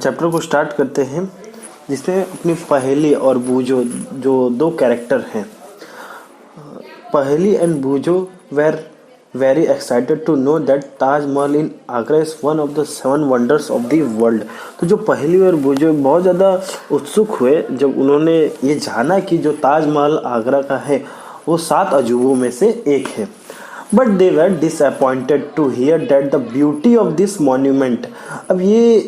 Chapter को start करते हैं, जिसमें अपनी पहेली और बूझो जो दो कैरेक्टर हैं, पहेली एंड बूझो were very excited to know that Taj Mahal in Agra is one of the 7 wonders of the world. तो जो पहेली और बूझो बहुत ज़्यादा उत्सुक हुए जब उन्होंने ये जाना कि जो ताजमहल आगरा का है वो 7 अजूबों में से एक है। But they were disappointed to hear that the beauty of this monument. अब ये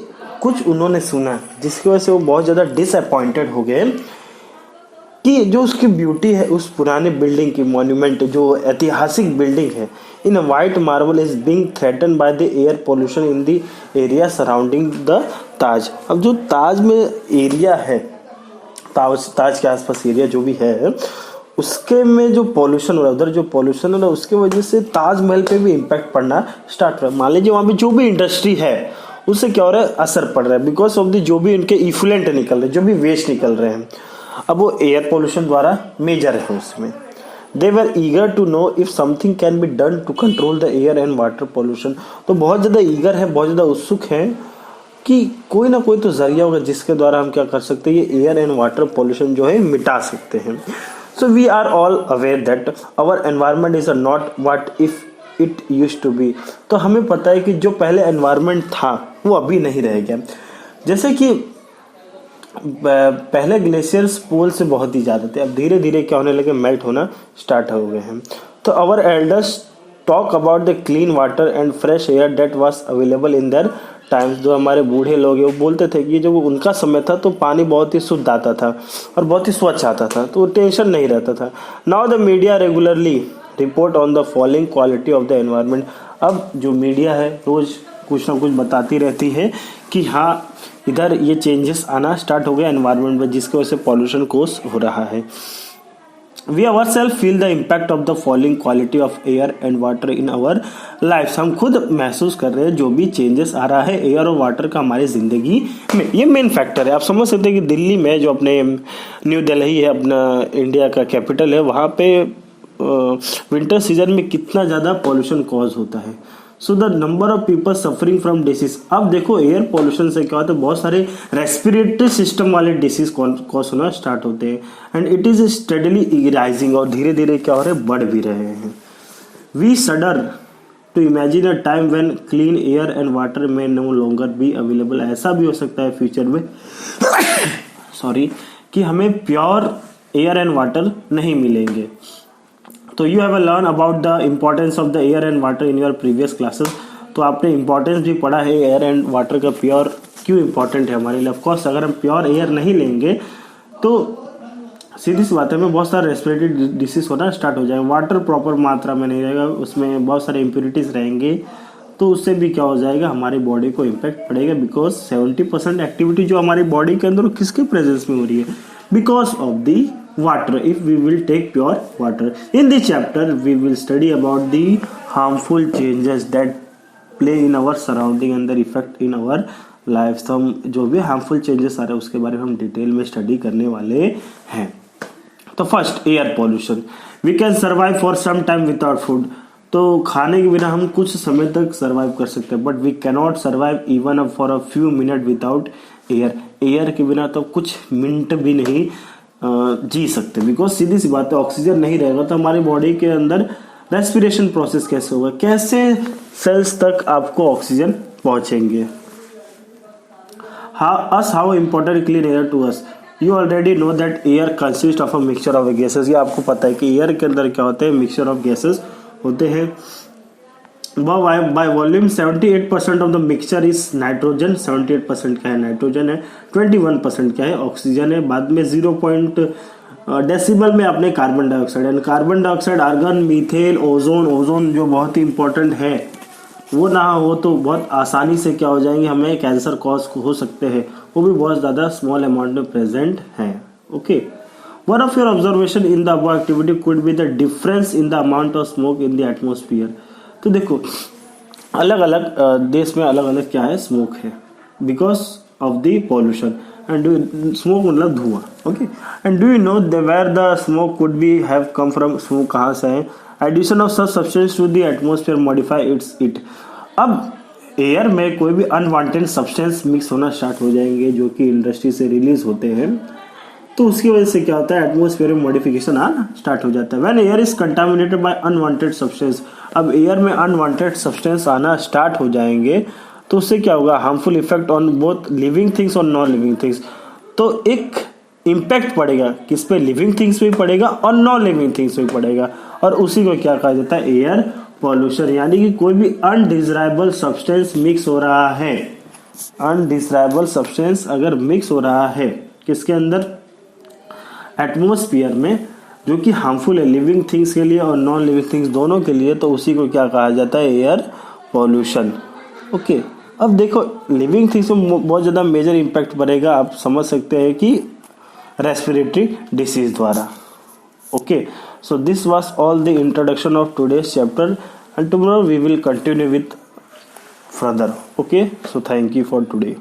कुछ उन्होंने सुना जिसकी वजह से वो बहुत ज़्यादा डिसअपॉइंटेड हो गए कि जो उसकी ब्यूटी है उस पुराने बिल्डिंग की, मॉन्यूमेंट जो ऐतिहासिक बिल्डिंग है, in white marble is being threatened by the air pollution in the area surrounding the Taj. अब जो ताज में एरिया है, ताज के आसपास एरिया जो भी है उसके में जो पॉल्यूशन हो रहा है, उधर जो पॉल्यूशन हो रहा है उसके वजह से ताजमहल पे भी इम्पैक्ट पड़ना स्टार्ट हो रहा है। मान लीजिए वहाँ पे जो भी इंडस्ट्री है उससे क्या हो रहा है, असर पड़ रहा है बिकॉज ऑफ द जो भी इनके इफ्लुएंट निकल रहे हैं, जो भी वेस्ट निकल रहे हैं, अब वो एयर पोल्यूशन द्वारा मेजर है उसमें। They were eager to know if something can be done to control the air and water pollution. तो बहुत ज़्यादा ईगर है, बहुत ज़्यादा उत्सुक है कि कोई ना कोई तो जरिया होगा जिसके द्वारा हम क्या कर सकते हैं, ये एयर एंड वाटर पोल्यूशन जो है मिटा सकते हैं। So we are all aware that our environment is not what if it used to be. तो हमें पता है कि जो पहले एनवायरमेंट था वो अभी नहीं रह गया। जैसे कि पहले ग्लेशियर्स पोल से बहुत ही ज़्यादा थे, अब धीरे धीरे क्या होने लगे, मेल्ट होना स्टार्ट हो गए हैं। तो our elders talk about the clean water and fresh air that was available in their times. जो हमारे बूढ़े लोग हैं वो बोलते थे कि जब उनका समय था तो पानी बहुत ही शुद्ध आता था और बहुत ही स्वच्छ आता था, तो टेंशन नहीं रहता था। Now the media regularly report on the following quality of the environment. अब जो मीडिया है रोज़ कुछ ना कुछ बताती रहती है कि हाँ इधर ये चेंजेस आना स्टार्ट हो गया एनवायरनमेंट में, जिसकी वजह से पॉल्यूशन कोस हो रहा है। We our self feel the impact of the following quality of air and water in our life. हम खुद महसूस कर रहे हैं जो भी चेंजेस आ रहा है एयर और वाटर का हमारी ज़िंदगी में, ये मेन फैक्टर है। आप समझ सकते हैं कि दिल्ली में जो अपने न्यू दिल्ली है, अपना इंडिया का कैपिटल है, वहाँ पे विंटर सीजन में कितना ज़्यादा पॉल्यूशन कॉज होता है। So the number of people suffering from disease. अब देखो एयर पोल्यूशन से क्या होता है, बहुत सारे रेस्पिरेटरी सिस्टम वाले डिसीज कॉज होना स्टार्ट होते हैं and it is steadily rising, और धीरे धीरे क्या हो रहे हैं, बढ़ भी रहे हैं। We shudder to imagine a time when clean air and water may no longer be available. ऐसा भी हो सकता है फ्यूचर में सॉरी कि हमें प्योर एयर एंड वाटर नहीं मिलेंगे। तो you have learn about the importance of the air and water in your previous classes. तो आपने इम्पोर्टेंस भी पढ़ा है एयर एंड वाटर का, प्योर क्यों इम्पोर्टेंट है हमारे लिए। ऑफकोर्स अगर हम प्योर एयर नहीं लेंगे तो सीधी सी बात है, हमें बहुत सारे रेस्पिरेटरी डिसीज होना स्टार्ट हो जाएगा। वाटर प्रॉपर मात्रा में नहीं रहेगा, उसमें बहुत सारे इम्प्योरिटीज रहेंगे, तो उससे भी क्या हो जाएगा, हमारी बॉडी को इम्पैक्ट पड़ेगा। बिकॉज 70% एक्टिविटी जो हमारी बॉडी के अंदर किसके प्रेजेंस में हो रही है, because of the water. If we will take pure water, in this chapter we will study about the harmful changes that play in our surrounding and their effect in our lives. तो हम जो भी harmful changes आ रहे हैं उसके बारे में हम डिटेल में स्टडी करने वाले हैं। तो first air pollution. We can survive for some time without food. तो खाने के बिना हम कुछ समय तक सर्वाइव कर सकते हैं, but we cannot survive even for a few minute without air. Air के बिना तो कुछ मिनट भी नहीं जी सकते, बिकॉज सीधी सी बात है ऑक्सीजन नहीं रहेगा तो हमारी बॉडी के अंदर रेस्पिरेशन प्रोसेस कैसे होगा, कैसे सेल्स तक आपको ऑक्सीजन पहुंचेंगे। How important clean air to us. You already know that air consist of a mixture of gases. ये आपको पता है कि एयर के अंदर क्या होते हैं, मिक्सचर ऑफ गैसेस होते हैं। By volume 78% of the mixture is nitrogen. 78% क्या है, नाइट्रोजन है। 21% क्या है, ऑक्सीजन है। बाद में 0 डेसिबल में अपने carbon dioxide and carbon dioxide, argon, methane, ozone जो बहुत ही इंपॉर्टेंट है, वो ना हो तो बहुत आसानी से क्या हो जाएंगे, हमें कैंसर कॉज हो सकते हैं, वो भी बहुत ज़्यादा स्मॉल अमाउंट में प्रेजेंट है। Okay, one of your observation in the above activity could be the difference in the amount of smoke in the atmosphere. तो देखो अलग अलग देश में अलग अलग क्या है, स्मोक है, because of the pollution. And smoke मतलब धुआं। Okay, and do you know where the smoke could be have come from. Smoke कहाँ से है, addition of such substance to the atmosphere modify it. अब एयर में कोई भी अनवांटेड सब्सटेंस मिक्स होना स्टार्ट हो जाएंगे जो कि इंडस्ट्री से रिलीज होते हैं, तो उसकी वजह से क्या होता है, एटमॉस्फेयर में मॉडिफिकेशन आना स्टार्ट हो जाता है। When air is contaminated by unwanted substance, अब एयर में अनवांटेड सब्सटेंस आना स्टार्ट हो जाएंगे तो उससे क्या होगा, harmful effect on both living things और नॉन लिविंग थिंग्स। तो एक इम्पैक्ट पड़ेगा किस पे, लिविंग थिंग्स पे पड़ेगा और नॉन लिविंग थिंग्स पे पड़ेगा, और उसी को क्या कहा जाता है, एयर पॉल्यूशन। यानी कि कोई भी अनडिजायरेबल सब्सटेंस मिक्स हो रहा है, अनडिजायरेबल सब्सटेंस अगर मिक्स हो रहा है किसके अंदर, एटमॉस्फेयर में, जो कि हार्मफुल है लिविंग थिंग्स के लिए और नॉन लिविंग थिंग्स दोनों के लिए, तो उसी को क्या कहा जाता है, एयर पॉल्यूशन। ओके, अब देखो लिविंग थिंग्स में बहुत ज़्यादा मेजर इम्पैक्ट पड़ेगा, आप समझ सकते हैं कि रेस्पिरेटरी डिसीज द्वारा। Okay, so this was all the introduction of today's chapter, and tomorrow we will continue with further. Okay, so thank you for today.